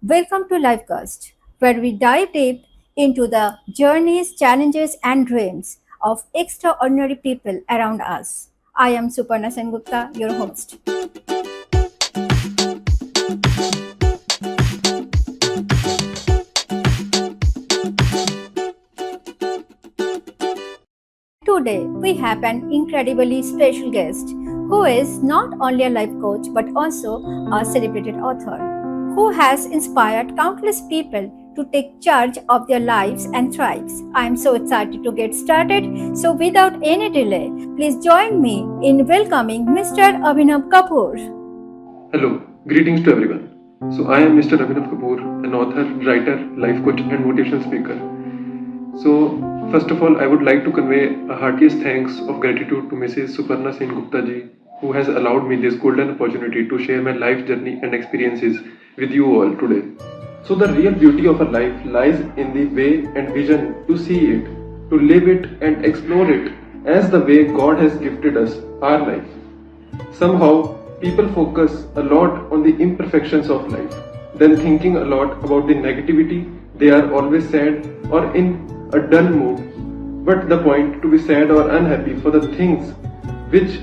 Welcome to Lifecast, where we dive deep into the journeys, challenges, and dreams of extraordinary people around us. I am Suparna Sen Gupta, your host. Today, we have an incredibly special guest who is not only a life coach but also a celebrated author who has inspired countless people to take charge of their lives and thrives. I am so excited to get started. So, without any delay, please join me in welcoming Mr. Abhinav Kapoor. Hello, greetings to everyone. So, I am Mr. Abhinav Kapoor, an author, writer, life coach, and motivational speaker. So, first of all, I would like to convey a heartiest thanks of gratitude to Mrs. Suparna Sen Gupta Ji, who has allowed me this golden opportunity to share my life journey and experiences with you all today. So, the real beauty of a life lies in the way and vision to see it, to live it, and explore it as the way God has gifted us our life. Somehow, people focus a lot on the imperfections of life, then thinking a lot about the negativity, they are always sad or in a dull mood. But the point to be sad or unhappy for the things which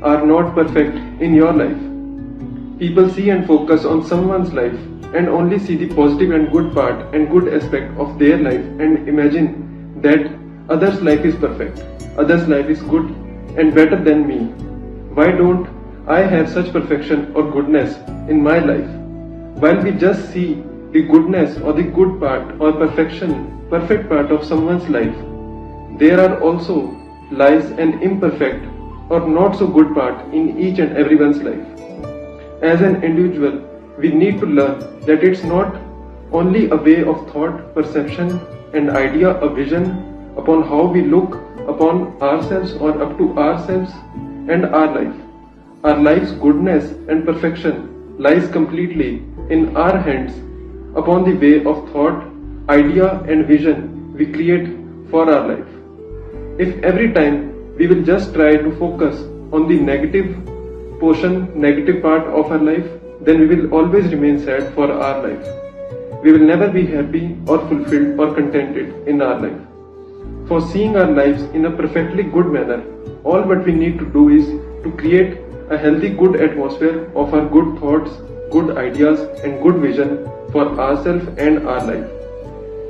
are not perfect in your life. People see and focus on someone's life and only see the positive and good part and good aspect of their life and imagine that others' life is perfect, others' life is good and better than me. Why don't I have such perfection or goodness in my life? While we just see the goodness or the good part or perfect part of someone's life, there are also lies and imperfect or not so good part in each and everyone's life. As an individual, we need to learn that it's not only a way of thought, perception, and idea, a vision upon how we look upon ourselves or up to ourselves and our life. Our life's goodness and perfection lies completely in our hands upon the way of thought, idea, and vision we create for our life. If every time we will just try to focus on the negative portion, negative part of our life, then we will always remain sad for our life. We will never be happy or fulfilled or contented in our life. For seeing our lives in a perfectly good manner, all what we need to do is to create a healthy, good atmosphere of our good thoughts, good ideas, and good vision for ourselves and our life.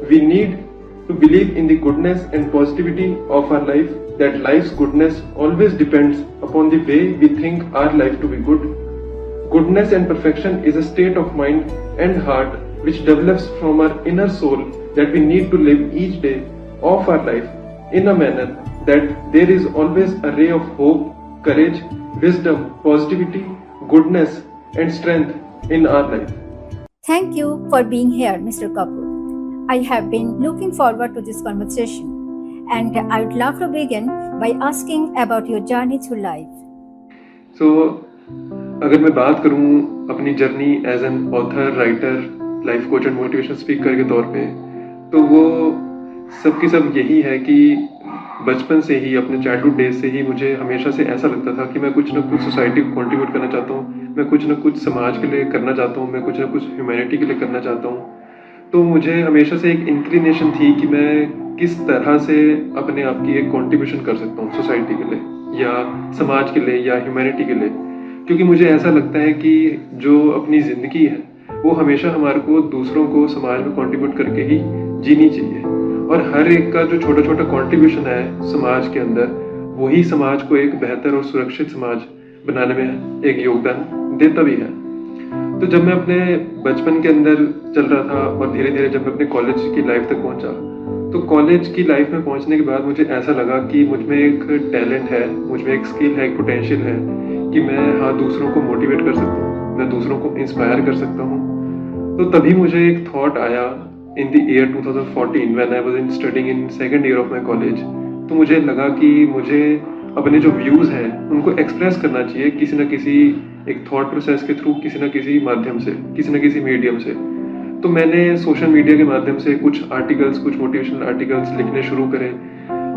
We need to believe in the goodness and positivity of our life, that life's goodness always depends upon the way we think our life to be good. Goodness and perfection is a state of mind and heart which develops from our inner soul that we need to live each day of our life in a manner that there is always a ray of hope, courage, wisdom, positivity, goodness, and strength in our life. Thank you for being here, Mr. Kapoor. I have been looking forward to this conversation, and I would love to begin by asking about your journey through life. So, अगर मैं बात करूं अपनी journey as an author, writer, life coach and motivation speaker के तौर पे, तो वो सब की सब यही है कि बचपन से ही, अपने चाइल्डहुड डेज से ही मुझे हमेशा से ऐसा लगता था कि मैं कुछ ना कुछ सोसाइटी को कंट्रीब्यूट करना चाहता हूँ, मैं कुछ ना कुछ समाज के लिए करना चाहता हूँ, मैं कुछ ना कुछ ह्यूमैनिटी के लिए करना चाहता हूँ. तो मुझे हमेशा से एक इंक्लिनेशन थी कि मैं किस तरह से अपने आप की एक कंट्रीब्यूशन कर सकता हूँ सोसाइटी के लिए या समाज के लिए या ह्यूमैनिटी के लिए, क्योंकि मुझे ऐसा लगता है कि जो अपनी ज़िंदगी है वो हमेशा हमारे को दूसरों को समाज में कंट्रीब्यूट करके ही जीनी चाहिए, और हर एक का जो छोटा छोटा कंट्रीब्यूशन है समाज के अंदर, वही समाज को एक बेहतर और सुरक्षित समाज बनाने में एक योगदान देता भी है. तो जब मैं अपने बचपन के अंदर चल रहा था और धीरे धीरे जब मैं अपने कॉलेज की लाइफ तक पहुंचा, तो कॉलेज की लाइफ में पहुंचने के बाद मुझे ऐसा लगा कि मुझ में एक टैलेंट है, मुझ में एक स्किल है, एक पोटेंशियल है कि मैं दूसरों को मोटिवेट कर सकता हूँ, मैं दूसरों को इंस्पायर कर सकता हूँ. तो तभी मुझे एक थॉट आया in the year 2014 when I was in studying in second year of my college. तो मुझे लगा कि मुझे अपने जो व्यूज़ हैं उनको एक्सप्रेस करना चाहिए किसी न किसी एक थॉट प्रोसेस के थ्रू, किसी न किसी माध्यम से, किसी न किसी मीडियम से. तो मैंने सोशल मीडिया के माध्यम से कुछ आर्टिकल्स, कुछ मोटिवेशनल आर्टिकल्स लिखने शुरू करे.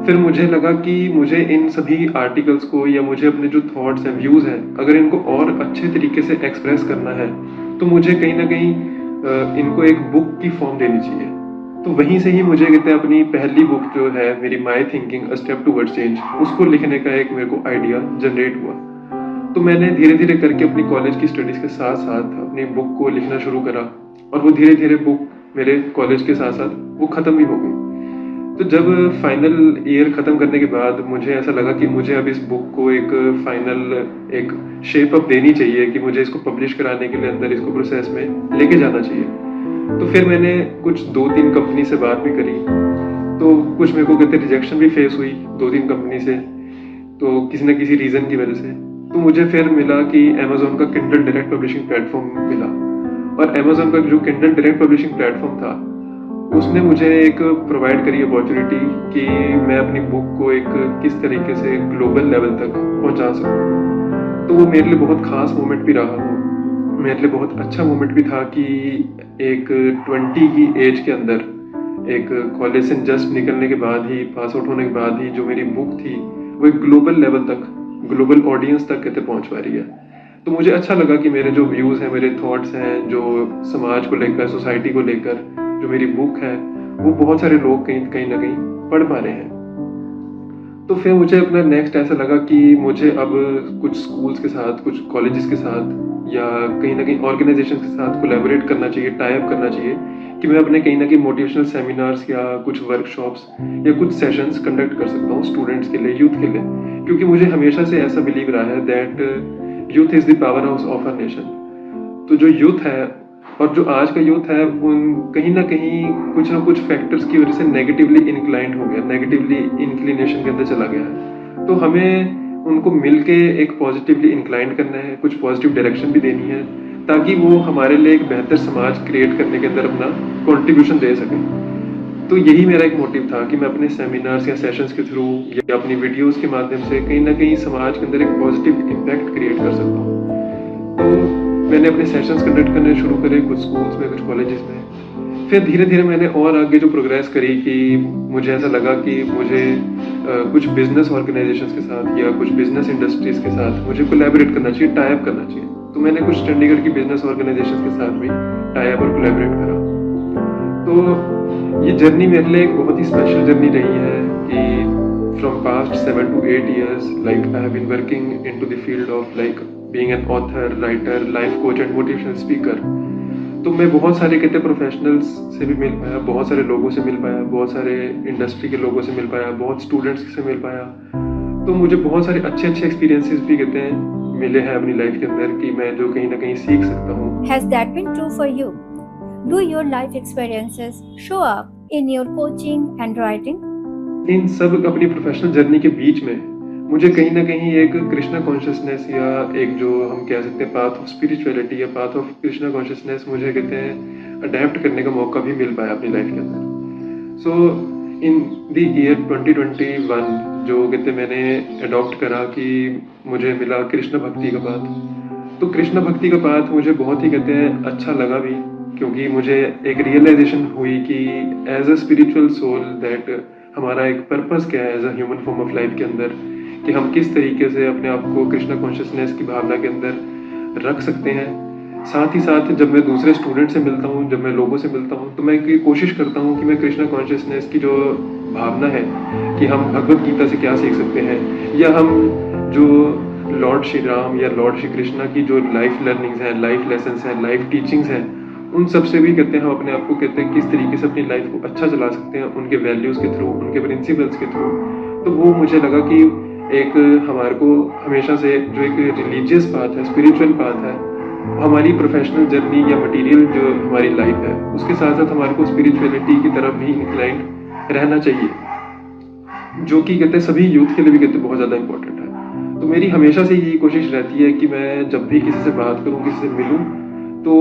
फिर मुझे लगा कि मुझे इन सभी आर्टिकल्स को या मुझे अपने जो थॉट्स हैं, व्यूज़ हैं, अगर इनको और अच्छे तरीके से एक्सप्रेस करना है तो मुझे कहीं ना कहीं इनको एक बुक की फॉर्म देनी चाहिए। तो वहीं से ही मुझे कहते हैं अपनी पहली बुक जो है मेरी my thinking a step towards change, उसको लिखने का एक मेरे को आइडिया जनरेट हुआ। तो मैंने धीरे धीरे करके अपनी कॉलेज की स्टडीज़ के साथ साथ अपनी बुक को लिखना शुरू करा, और वो धीरे धीरे बुक मेरे कॉलेज के साथ साथ वो ख़त्म भी हो गई। तो जब फाइनल ईयर ख़त्म करने के बाद मुझे ऐसा लगा कि मुझे अब इस बुक को एक फाइनल एक शेप अप देनी चाहिए, कि मुझे इसको पब्लिश कराने के लिए अंदर इसको प्रोसेस में लेके जाना चाहिए। तो फिर मैंने कुछ 2-3 कंपनी से बात भी करी, तो कुछ मेरे को कहते रिजेक्शन भी फेस हुई 2-3 कंपनी से, तो किसी न किसी रीज़न की वजह से। तो मुझे फिर मिला कि अमेज़न का किंडल डायरेक्ट पब्लिशिंग प्लेटफॉर्म मिला, और अमेज़न का जो किंडल डायरेक्ट पब्लिशिंग प्लेटफॉर्म था उसने मुझे एक प्रोवाइड करी अपॉर्चुनिटी कि मैं अपनी बुक को एक किस तरीके से ग्लोबल लेवल तक पहुंचा सकूं। तो वो मेरे लिए बहुत ख़ास मोमेंट भी रहा, मेरे लिए बहुत अच्छा मोमेंट भी था कि एक 20 की एज के अंदर, एक कॉलेज से जस्ट निकलने के बाद ही, पास आउट होने के बाद ही जो मेरी बुक थी वो एक ग्लोबल लेवल तक, ग्लोबल ऑडियंस तक कहते पहुंच पा रही है। तो मुझे अच्छा लगा कि मेरे जो व्यूज़ हैं, मेरे थॉट्स हैं, जो समाज को लेकर, सोसाइटी को लेकर जो मेरी बुक है वो बहुत सारे लोग कहीं ना कहीं पढ़ पा रहे हैं। तो फिर मुझे अपना नेक्स्ट ऐसा लगा कि मुझे अब कुछ स्कूल्स के साथ, कुछ कॉलेजेस के साथ, या कहीं ना कहीं ऑर्गेनाइजेशन के साथ कोलैबोरेट करना चाहिए, टाई अप करना चाहिए, कि मैं अपने कहीं ना कहीं मोटिवेशनल सेमिनार्स या कुछ वर्कशॉप्स या कुछ सेशंस कंडक्ट कर सकता हूँ स्टूडेंट्स के लिए, यूथ के लिए। क्योंकि मुझे हमेशा से ऐसा बिलीव रहा है that youth is the power house of our nation. तो जो यूथ है, और जो आज का यूथ है, उन कहीं ना कुछ फैक्टर्स की वजह से नेगेटिवली इंक्लाइंड हो गया, नेगेटिवली इंक्लिनेशन के अंदर चला गया है। तो हमें उनको मिलके एक पॉजिटिवली इंक्लाइंड करना है, कुछ पॉजिटिव डायरेक्शन भी देनी है, ताकि वो हमारे लिए एक बेहतर समाज क्रिएट करने के अंदर अपना कॉन्ट्रीब्यूशन दे सकें। तो यही मेरा एक मोटिव था कि मैं अपने सेमिनार्स या सेशंस के थ्रू या अपनी वीडियोस के माध्यम से कहीं ना कहीं समाज के अंदर एक पॉजिटिव इम्पैक्ट क्रिएट कर सकता हूँ। तो मैंने अपने सेशंस कंडक्ट करने शुरू करे, कुछ स्कूल्स में, कुछ कॉलेजेस में। फिर धीरे धीरे मैंने और आगे जो प्रोग्रेस करी कि मुझे ऐसा लगा कि मुझे कुछ बिजनेस ऑर्गेनाइजेशंस के साथ या कुछ बिजनेस इंडस्ट्रीज के साथ मुझे कोलैबोरेट करना चाहिए, टाई अप करना चाहिए। तो मैंने कुछ चंडीगढ़ की बिजनेस ऑर्गेनाइजेशंस के साथ भी टाई अप और कोलैबोरेट करा। तो ये जर्नी मेरे लिए एक बहुत ही स्पेशल जर्नी रही है कि from past 7 to 8 years, like I have been working into the field of like being an author, writer, life coach and motivational speaker. तो मैं बहुत सारे कहते प्रोफेशनल्स से भी मिल पाया, बहुत सारे लोगों से मिल पाया, बहुत सारे इंडस्ट्री के लोगों से मिल पाया, बहुत स्टूडेंट्स से मिल पाया। तो मुझे बहुत सारे अच्छे अच्छे एक्सपीरियंसेस भी कहते हैं मिले हैं अपनी लाइफ के अंदर, कि मैं जो कहीं ना कहीं सीख सकता हूँ। Has that been true for you? Do your life experiences show up in your coaching and writing? इन सब अपनी प्रोफेशनल जर्नी के बीच में मुझे कहीं ना कहीं एक कृष्णा कॉन्शियसनेस, या एक जो हम कह सकते हैं पाथ ऑफ स्पिरिचुअलिटी या पाथ ऑफ कृष्णा कॉन्शियसनेस, मुझे कहते हैं अडेप्ट करने का मौका भी मिल पाया अपनी लाइफ के अंदर। सो इन द ईयर 2021 जो कहते मैंने अडॉप्ट करा कि मुझे मिला कृष्ण भक्ति का पाथ। तो कृष्ण भक्ति का पाथ मुझे बहुत ही कहते हैं अच्छा लगा भी, क्योंकि मुझे एक रियलाइजेशन हुई कि as a spiritual soul that हमारा एक पर्पस क्या है as a human form of life के अंदर, कि हम किस तरीके से अपने आप को कृष्णा कॉन्शियसनेस की भावना के अंदर रख सकते हैं। साथ ही साथ जब मैं दूसरे स्टूडेंट से मिलता हूँ, जब मैं लोगों से मिलता हूँ, तो मैं ये कोशिश करता हूँ कि मैं कृष्णा कॉन्शियसनेस की जो भावना है कि हम भगवत गीता से क्या सीख सकते हैं, या हम जो लॉर्ड श्री राम या लॉर्ड श्री कृष्णा की जो लाइफ लर्निंग्स हैं, लाइफ लेसन्स हैं, लाइफ टीचिंग्स हैं, उन सब से भी कहते हैं हम अपने आप को कहते हैं किस तरीके से अपनी लाइफ को अच्छा चला सकते हैं, उनके वैल्यूज़ के थ्रू, उनके प्रिंसिपल्स के थ्रू। तो वो मुझे लगा कि एक हमारे को हमेशा से जो एक रिलीजियस पाथ है, स्पिरिचुअल पाथ है, हमारी प्रोफेशनल जर्नी या मटेरियल जो हमारी लाइफ है, उसके साथ साथ हमारे को स्पिरिचुअलिटी की तरफ भी इंक्लाइंड रहना चाहिए, जो कि कहते हैं सभी यूथ के लिए भी कहते हैं बहुत ज़्यादा इंपॉर्टेंट है। तो मेरी हमेशा से यही कोशिश रहती है कि मैं जब भी किसी से बात करूँ, किसी से मिलूँ, तो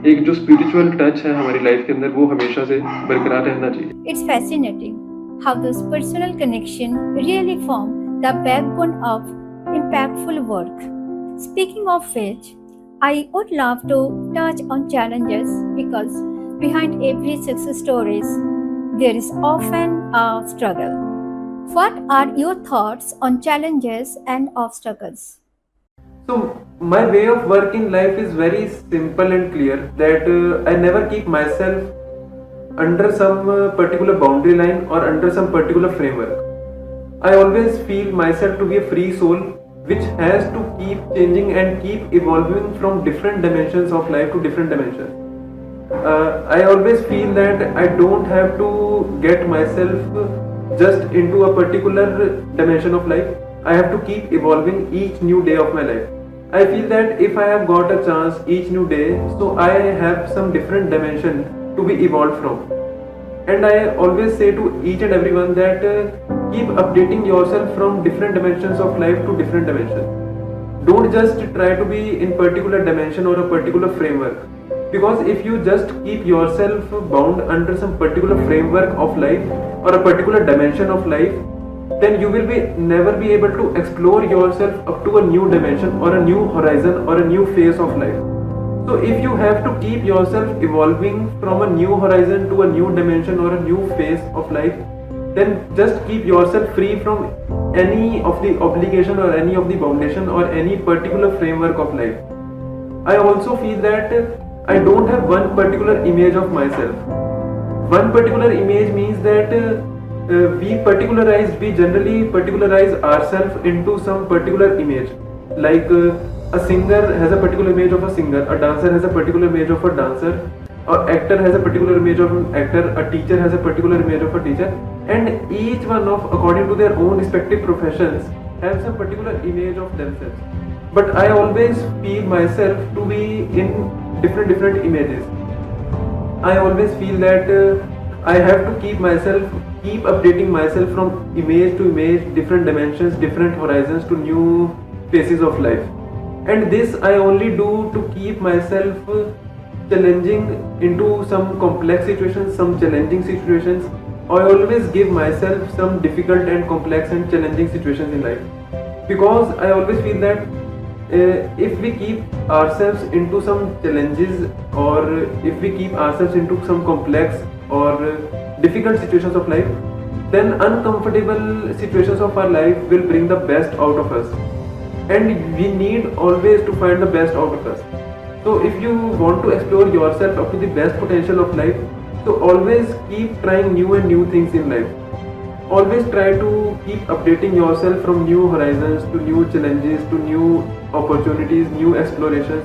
एक जो स्पिरिचुअल टच है हमारी लाइफ के अंदर वो हमेशा से बरकरार रहना चाहिए। It's fascinating how those personal connections really form the backbone of impactful work. Speaking of which, I would love to touch on challenges, because behind every success stories, there is often a struggle. What are your thoughts on challenges and obstacles? So my way of work in life is very simple and clear, that I never keep myself under some particular boundary line or under some particular framework. I always feel myself to be a free soul which has to keep changing and keep evolving from different dimensions of life to different dimensions. I always feel that I don't have to get myself just into a particular dimension of life. I have to keep evolving each new day of my life. I feel that if I have got a chance each new day, so I have some different dimension to be evolved from. And I always say to each and everyone that keep updating yourself from different dimensions of life to different dimensions. Don't just try to be in particular dimension or a particular framework. Because if you just keep yourself bound under some particular framework of life or a particular dimension of life, then you will never be able to explore yourself up to a new dimension or a new horizon or a new phase of life. So if you have to keep yourself evolving from a new horizon to a new dimension or a new phase of life, then just keep yourself free from any of the obligation or any of the foundation or any particular framework of life. I also feel that I don't have one particular image of myself. One particular image means that we generally particularize ourselves into some particular image. Like a singer has a particular image of a singer, a dancer has a particular image of a dancer, an actor has a particular image of an actor, a teacher has a particular image of a teacher, and each one of, according to their own respective professions, have some particular image of themselves. But I always feel myself to be in different images. I always feel that I have to keep updating myself from image to image, different dimensions, different horizons to new phases of life. And this I only do to keep myself challenging into some complex situations, some challenging situations. I always give myself some difficult and complex and challenging situations in life. Because I always feel that if we keep ourselves into some challenges, or if we keep ourselves into some complex or difficult situations of life, then uncomfortable situations of our life will bring the best out of us, and we need always to find the best out of us. So if you want to explore yourself up to the best potential of life, so always keep trying new and new things in life. Always try to keep updating yourself from new horizons to new challenges to new opportunities, new explorations,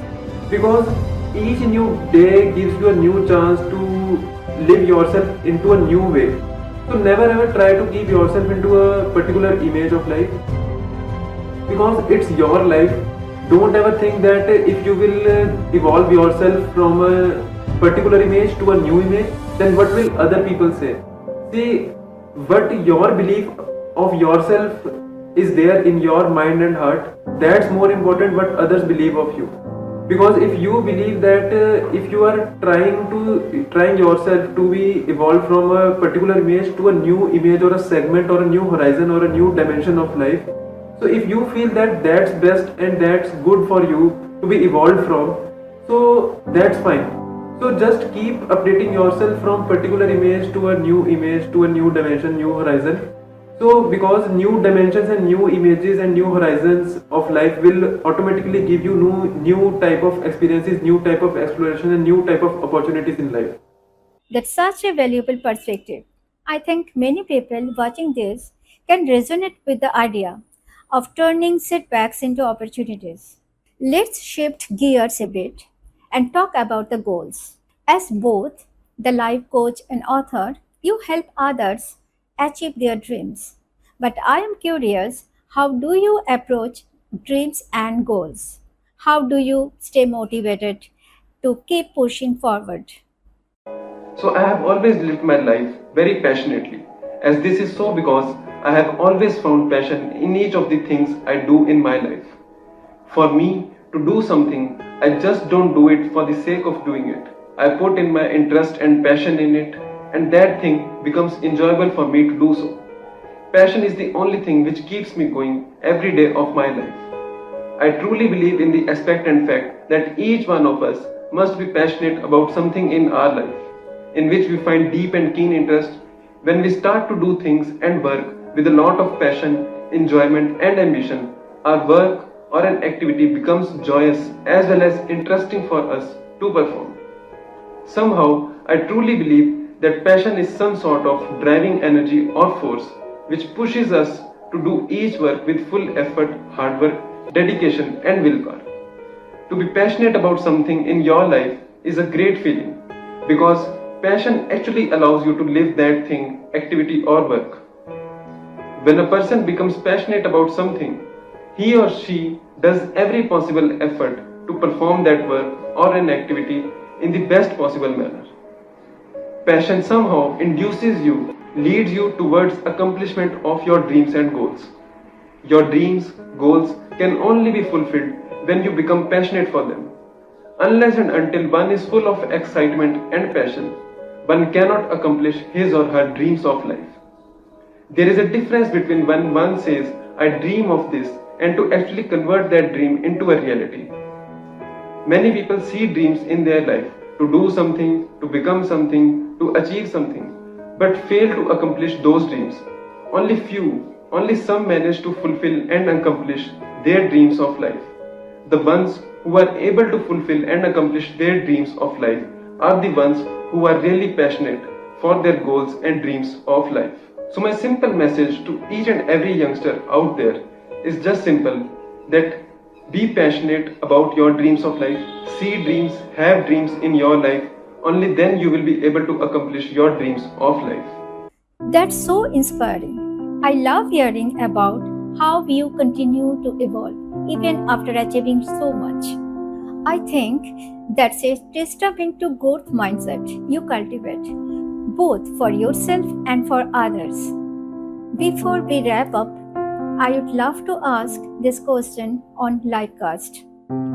because each new day gives you a new chance to live yourself into a new way. So never ever try to keep yourself into a particular image of life, because it's your life. Don't ever think that if you will evolve yourself from a particular image to a new image, then what will other people say? See, what your belief of yourself is there in your mind and heart, that's more important what others believe of you. Because if you believe that if you are trying yourself to be evolved from a particular image to a new image or a segment or a new horizon or a new dimension of life, so if you feel that that's best and that's good for you to be evolved from, so that's fine. So just keep updating yourself from particular image to a new dimension, new horizon. So because new dimensions and new images and new horizons of life will automatically give you new type of experiences, new type of exploration and new type of opportunities in life. That's such a valuable perspective. I think many people watching this can resonate with the idea of turning setbacks into opportunities. Let's shift gears a bit and talk about the goals. As both the life coach and author, you help others achieve their dreams. But I am curious, how do you approach dreams and goals? How do you stay motivated to keep pushing forward? So I have always lived my life very passionately, as this is so because I have always found passion in each of the things I do in my life. For me, to do something, I just don't do it for the sake of doing it. I put in my interest and passion in it, and that thing becomes enjoyable for me to do so. Passion is the only thing which keeps me going every day of my life. I truly believe in the aspect and fact that each one of us must be passionate about something in our life, in which we find deep and keen interest. When we start to do things and work with a lot of passion, enjoyment and ambition, our work or an activity becomes joyous as well as interesting for us to perform. Somehow, I truly believe that passion is some sort of driving energy or force which pushes us to do each work with full effort, hard work, dedication, and willpower. To be passionate about something in your life is a great feeling because passion actually allows you to live that thing, activity, or work. When a person becomes passionate about something, he or she does every possible effort to perform that work or an activity in the best possible manner. Passion somehow induces you, leads you towards accomplishment of your dreams and goals. Your dreams, goals can only be fulfilled when you become passionate for them. Unless and until one is full of excitement and passion, one cannot accomplish his or her dreams of life. There is a difference between when one says, I dream of this, and to actually convert that dream into a reality. Many people see dreams in their life to do something, to become something, to achieve something, but fail to accomplish those dreams. Only some manage to fulfill and accomplish their dreams of life. The ones who are able to fulfill and accomplish their dreams of life are the ones who are really passionate for their goals and dreams of life. So my simple message to each and every youngster out there is just simple, that be passionate about your dreams of life, see dreams, have dreams in your life, only then you will be able to accomplish your dreams of life. That's so inspiring. I love hearing about how you continue to evolve even after achieving so much. I think that's a testament to growth mindset you cultivate, both for yourself and for others. Before we wrap up, I would love to ask this question on Lifecast.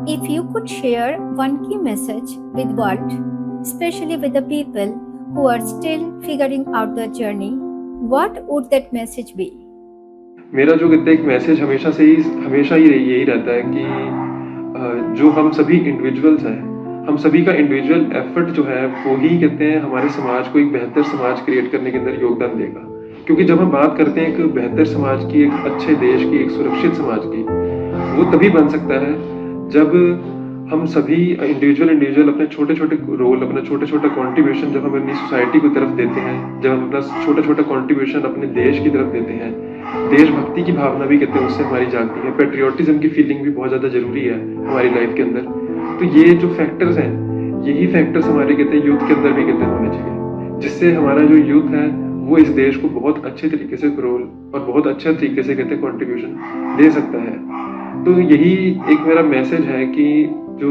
If you could share one key message with world, especially with the people who are still figuring out their journey, what would that message be? मेरा जो कहते हैं एक message हमेशा ही यही रहता है कि जो हम सभी इंडिविजुअल्स हैं, हम सभी का इंडिविजुअल एफर्ट जो है वो ही कहते हैं हमारे समाज को एक बेहतर समाज क्रिएट करने के अंदर योगदान देगा। क्योंकि जब हम बात करते हैं एक बेहतर समाज की, एक अच्छे देश की, एक सुरक्षित समाज की, वो तभी बन सकता है जब हम सभी इंडिविजुअल अपने छोटे छोटे रोल, अपना छोटा छोटा कॉन्ट्रीब्यूशन जब हम अपनी सोसाइटी की तरफ देते हैं, जब हम अपना छोटा छोटा कॉन्ट्रीब्यूशन अपने देश की तरफ देते हैं, देशभक्ति की भावना भी कहते हैं उससे हमारी जागती है, पेट्रियोटिज्म की फीलिंग भी बहुत ज़्यादा जरूरी है हमारी लाइफ के अंदर। तो ये जो फैक्टर्स हैं, यही फैक्टर्स हमारे कहते हैं यूथ के अंदर भी कहते हैं होने चाहिए, जिससे हमारा जो यूथ है वो इस देश को बहुत अच्छे तरीके से रोल और बहुत अच्छे तरीके से कहते हैं कॉन्ट्रीब्यूशन दे सकता है। तो यही एक मेरा मैसेज है कि जो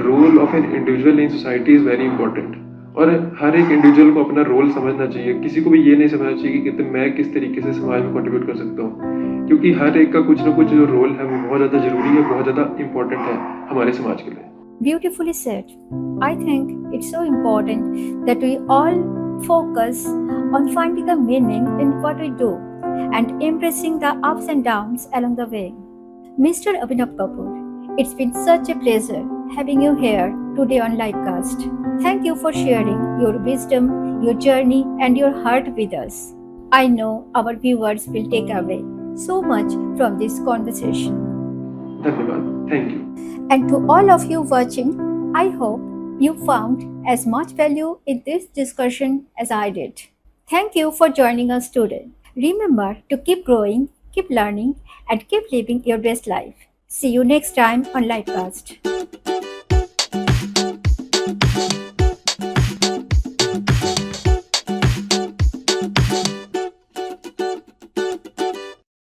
role of an individual in society is very important, और हर एक इंडिविजुअल को अपना रोल समझना चाहिए। किसी को भी ये नहीं समझना चाहिए कि मैं किस तरीके से समाज में कंट्रीब्यूट कर सकता हूँ, क्योंकि हर एक का कुछ ना कुछ जो रोल है वो बहुत ज़्यादा जरूरी है, बहुत ज़्यादा इंपॉर्टेंट है हमारे समाज के लिए। Beautifully said. I think it's so important that we all focus on finding the meaning in what we do and embracing the ups and downs along the way. Mr. Abhinav Kapoor, it's been such a pleasure having you here today on Lifecast. Thank you for sharing your wisdom, your journey, and your heart with us. I know our viewers will take away so much from this conversation. धन्यवाद, thank you. And to all of you watching, I hope you found as much value in this discussion as I did. Thank you for joining us today. Remember to keep growing, keep learning, and keep living your best life. See you next time on Lifecast.